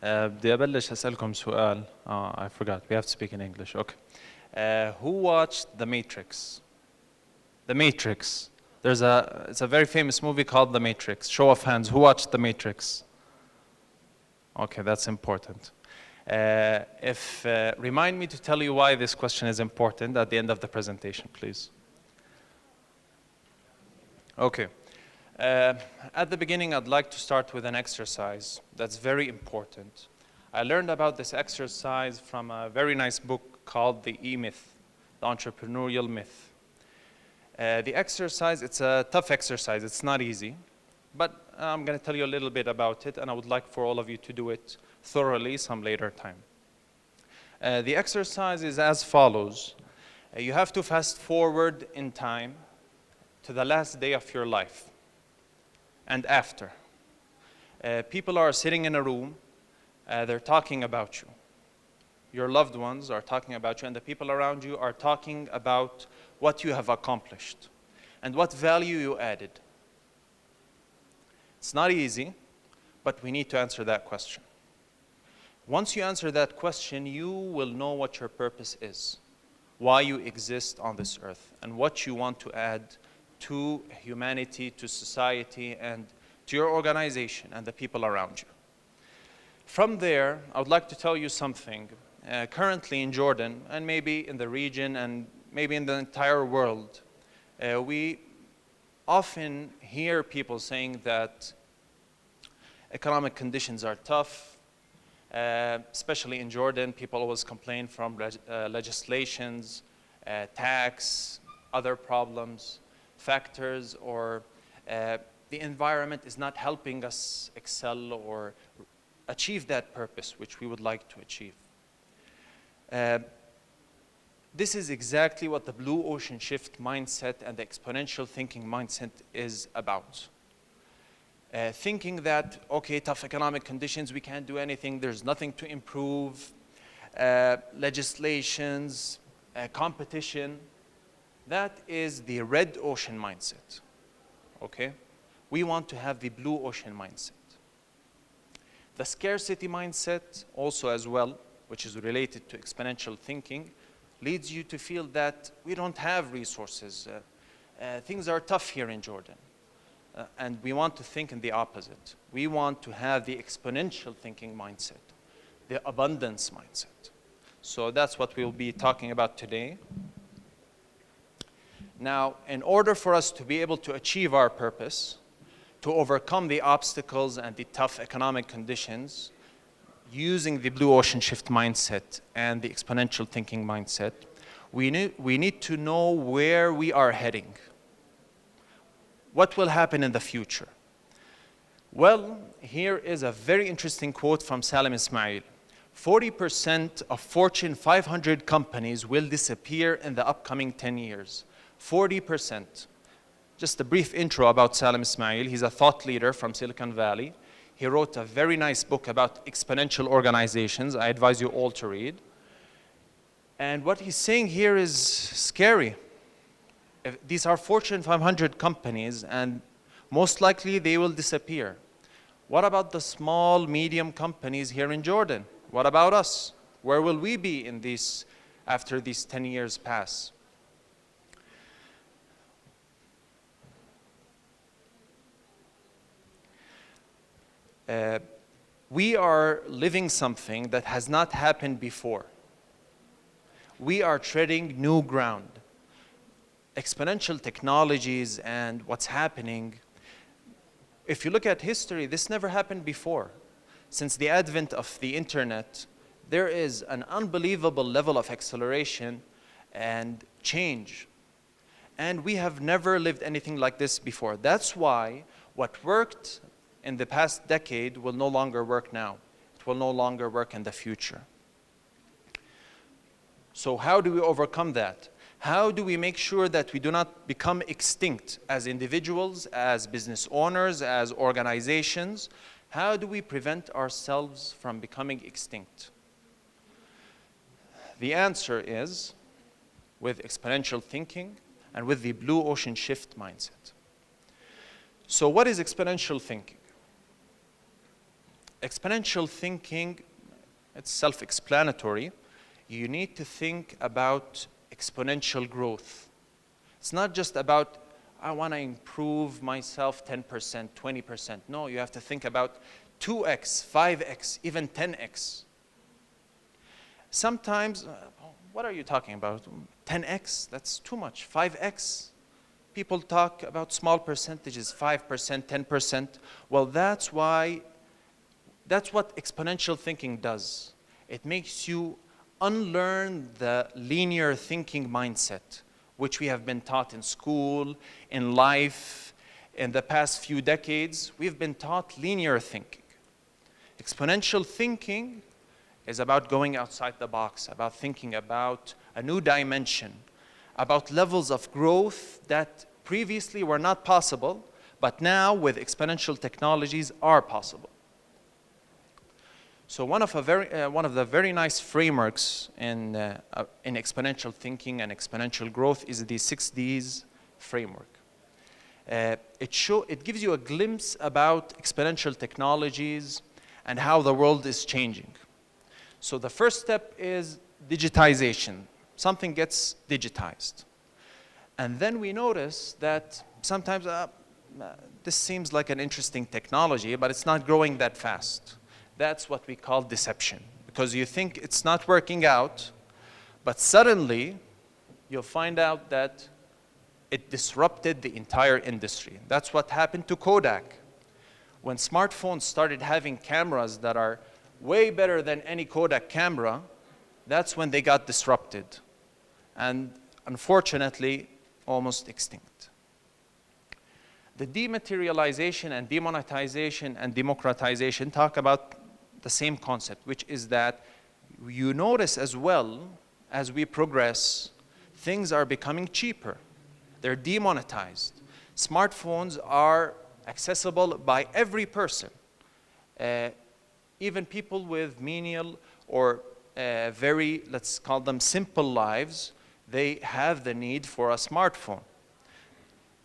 بدي أبلش أسألكم سؤال. I forgot. We have to speak in English. Okay. Who watched The Matrix? The Matrix. It's a very famous movie called The Matrix. Show of hands. Who watched The Matrix? Okay, that's important. Remind me to tell you why this question is important at the end of the presentation, please. Okay. At the beginning, I'd like to start with an exercise that's very important. I learned about this exercise from a very nice book called The E-Myth, The Entrepreneurial Myth. The exercise, it's a tough exercise. It's not easy, but I'm going to tell you a little bit about it, and I would like for all of you to do it thoroughly some later time. The exercise is as follows. You have to fast forward in time to the last day of your life and after. People are sitting in a room, they're talking about you. Your loved ones are talking about you, and the people around you are talking about what you have accomplished and what value you added. It's not easy, but we need to answer that question. Once you answer that question, you will know what your purpose is, why you exist on this earth, and what you want to add to humanity, to society, and to your organization and the people around you. From there, I would like to tell you something. Currently in Jordan, and maybe in the region, and maybe in the entire world, we often hear people saying that economic conditions are tough, especially in Jordan. People always complain from legislations, tax, other problems, factors, or the environment is not helping us excel or achieve that purpose which we would like to achieve. This is exactly what the blue ocean shift mindset and the exponential thinking mindset is about. Thinking that, okay, tough economic conditions, we can't do anything, there's nothing to improve, legislations, competition. That is the red ocean mindset, okay? We want to have the blue ocean mindset. The scarcity mindset also as well, which is related to exponential thinking, leads you to feel that we don't have resources. Things are tough here in Jordan. And we want to think in the opposite. We want to have the exponential thinking mindset, the abundance mindset. So that's what we'll be talking about today. Now, in order for us to be able to achieve our purpose, to overcome the obstacles and the tough economic conditions, using the blue ocean shift mindset and the exponential thinking mindset, we need to know where we are heading. What will happen in the future? Well, here is a very interesting quote from Salim Ismail. 40% of Fortune 500 companies will disappear in the upcoming 10 years. 40%. Just a brief intro about Salim Ismail. He's a thought leader from Silicon Valley. He wrote a very nice book about exponential organizations. I advise you all to read. And what he's saying here is scary. These are Fortune 500 companies, and most likely they will disappear. What about the small, medium companies here in Jordan? What about us? Where will we be in these, after these 10 years pass? We are living something that has not happened before. We are treading new ground. Exponential technologies and what's happening, if you look at history, this never happened before. Since the advent of the internet, there is an unbelievable level of acceleration and change. And we have never lived anything like this before. That's why what worked in the past decade will no longer work now. It will no longer work in the future. So how do we overcome that? How do we make sure that we do not become extinct as individuals, as business owners, as organizations? How do we prevent ourselves from becoming extinct? The answer is with exponential thinking and with the blue ocean shift mindset. So what is exponential thinking? exponential thinking, it's self-explanatory. You need to think about exponential growth. It's not just about, I want to improve myself 10%, 20%. No, you have to think about 2x, 5x, even 10x. Sometimes, what are you talking about? 10x? That's too much. 5x? People talk about small percentages, 5%, 10%. Well, that's what exponential thinking does. It makes you unlearn the linear thinking mindset, which we have been taught in school, in life. In the past few decades, we've been taught linear thinking. Exponential thinking is about going outside the box, about thinking about a new dimension, about levels of growth that previously were not possible, but now with exponential technologies are possible. So one of the very nice frameworks in exponential thinking and exponential growth is the 6Ds framework. It gives you a glimpse about exponential technologies and how the world is changing. So the first step is digitization. Something gets digitized. And then we notice that sometimes this seems like an interesting technology, but it's not growing that fast. That's what we call deception, because you think it's not working out, but suddenly you'll find out that it disrupted the entire industry. That's what happened to Kodak. When smartphones started having cameras that are way better than any Kodak camera, that's when they got disrupted. And unfortunately, almost extinct. The dematerialization and demonetization and democratization talk about the same concept, which is that you notice as well, as we progress, things are becoming cheaper. They're demonetized. Smartphones are accessible by every person. Even people with menial or very, let's call them simple lives, they have the need for a smartphone.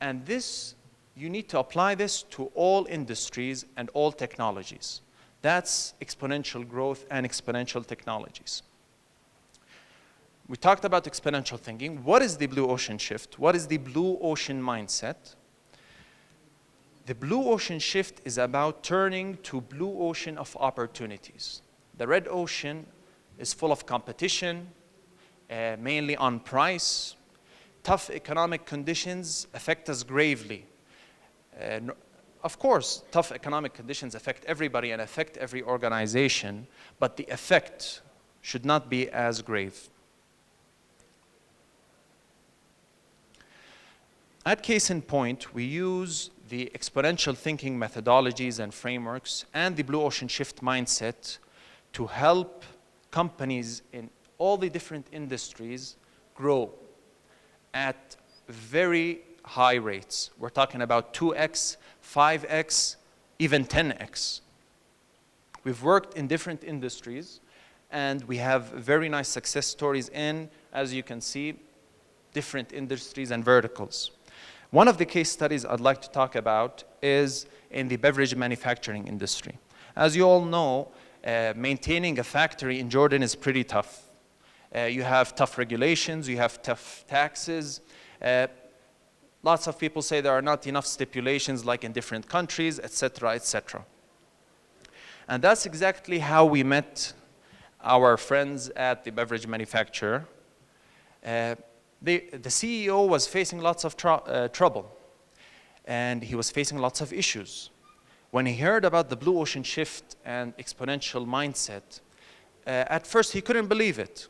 And this, you need to apply this to all industries and all technologies. That's exponential growth and exponential technologies. We talked about exponential thinking. What is the blue ocean shift? What is the blue ocean mindset? The blue ocean shift is about turning to blue ocean of opportunities. The red ocean is full of competition, mainly on price. Tough economic conditions affect us gravely. Of course, tough economic conditions affect everybody and affect every organization, but the effect should not be as grave. At Case in Point, we use the exponential thinking methodologies and frameworks and the blue ocean shift mindset to help companies in all the different industries grow at very high rates. We're talking about 2x, 5x, even 10x. We've worked in different industries, and we have very nice success stories in, as you can see, different industries and verticals. One of the case studies I'd like to talk about is in the beverage manufacturing industry. As you all know, maintaining a factory in Jordan is pretty tough. You have tough regulations, you have tough taxes. Lots of people say there are not enough stipulations like in different countries, etc., etc. And that's exactly how we met our friends at the beverage manufacturer. The CEO was facing lots of trouble, and he was facing lots of issues. When he heard about the blue ocean shift and exponential mindset, at first he couldn't believe it.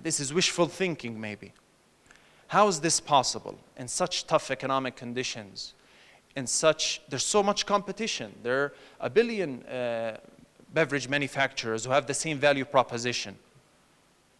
This is wishful thinking, maybe. How is this possible in such tough economic conditions? There's so much competition. There are 1 billion beverage manufacturers who have the same value proposition.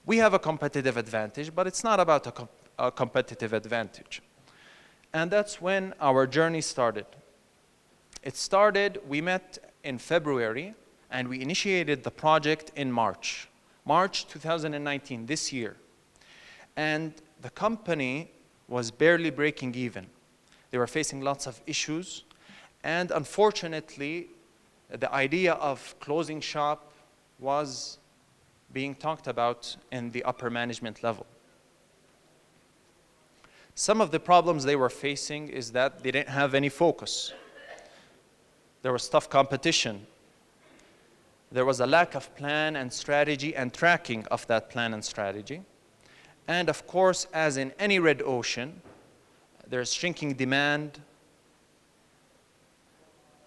We have a competitive advantage, but it's not about a competitive advantage. And that's when our journey started. It started, we met in February, and we initiated the project in March 2019, this year. And the company was barely breaking even. They were facing lots of issues, and unfortunately, the idea of closing shop was being talked about in the upper management level. Some of the problems they were facing is that they didn't have any focus. There was tough competition. There was a lack of plan and strategy and tracking of that plan and strategy. And of course, as in any red ocean, there's shrinking demand,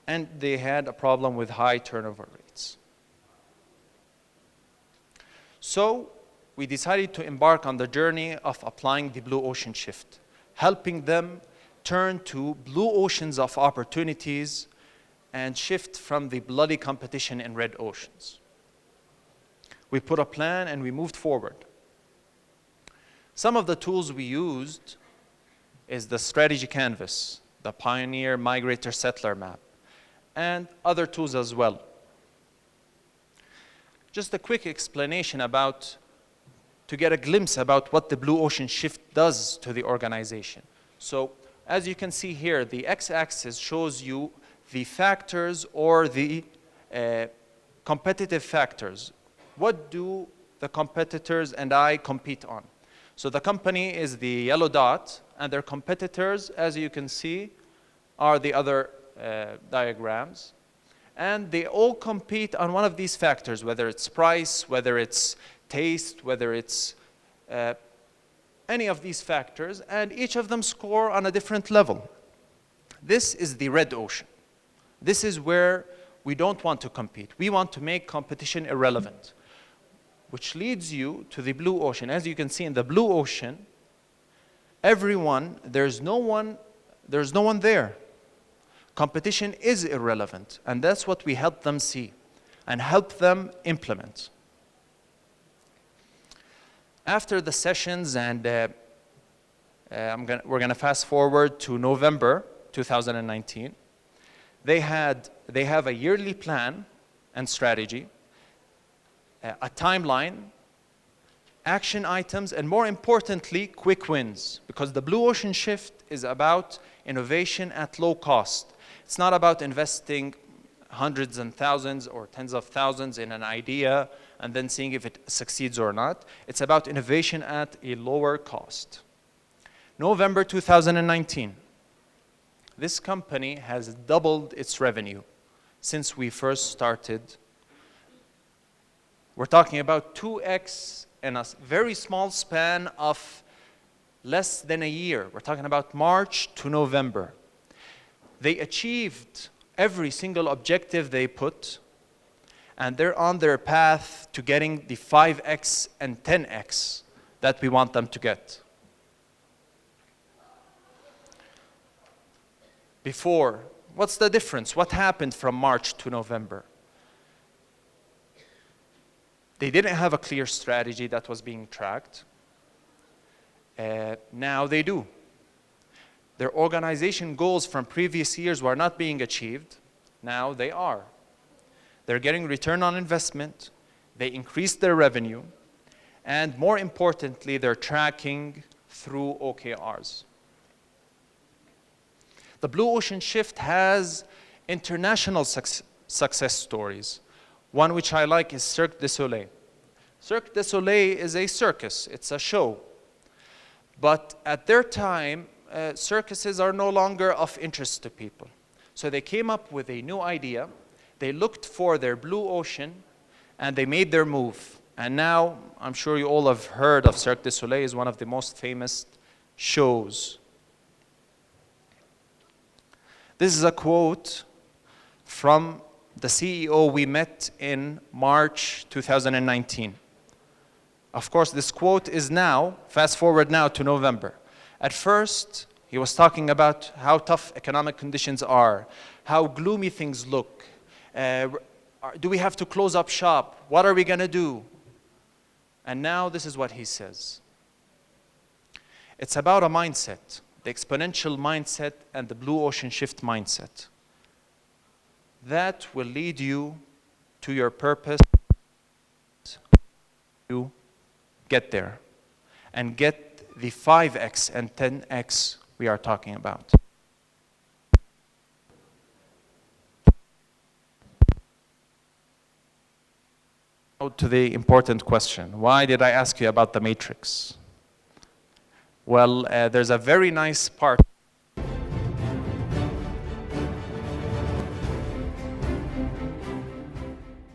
and they had a problem with high turnover rates. So we decided to embark on the journey of applying the blue ocean shift, helping them turn to blue oceans of opportunities and shift from the bloody competition in red oceans. We put a plan and we moved forward. Some of the tools we used is the strategy canvas, the Pioneer Migrator Settler map, and other tools as well. Just a quick explanation to get a glimpse about what the blue ocean shift does to the organization. So as you can see here, the x-axis shows you the factors or the competitive factors. What do the competitors and I compete on? So the company is the yellow dot, and their competitors, as you can see, are the other diagrams. And they all compete on one of these factors, whether it's price, whether it's taste, whether it's any of these factors, and each of them score on a different level. This is the red ocean. This is where we don't want to compete. We want to make competition irrelevant, which leads you to the blue ocean. As you can see in the blue ocean, there's no one there. Competition is irrelevant, and that's what we help them see and help them implement. After the sessions, and we're going to fast forward to November 2019, they have a yearly plan and strategy, a timeline, action items, and more importantly, quick wins, because the blue ocean shift is about innovation at low cost. It's not about investing hundreds and thousands or tens of thousands in an idea and then seeing if it succeeds or not. It's about innovation at a lower cost. November 2019, this company has doubled its revenue since we first started. We're talking about 2x in a very small span of less than a year. We're talking about March to November. They achieved every single objective they put, and they're on their path to getting the 5x and 10x that we want them to get. Before, what's the difference? What happened from March to November? They didn't have a clear strategy that was being tracked. Now they do. Their organization goals from previous years were not being achieved. Now they are. They're getting return on investment. They increased their revenue. And more importantly, they're tracking through OKRs. The blue ocean shift has international success stories. One which I like is Cirque du Soleil. Cirque du Soleil is a circus. It's a show. But at their time, circuses are no longer of interest to people. So they came up with a new idea. They looked for their blue ocean, and they made their move. And now, I'm sure you all have heard of Cirque du Soleil. It's one of the most famous shows. This is a quote from the CEO we met in March 2019. Of course, this quote is now, fast forward now to November. At first, he was talking about how tough economic conditions are, how gloomy things look. Do we have to close up shop? What are we going to do? And now this is what he says. It's about a mindset, the exponential mindset and the blue ocean shift mindset. That will lead you to your purpose. You get there and get the 5x and 10x we are talking about. to the important question. Why did I ask you about the matrix? Well, there's a very nice part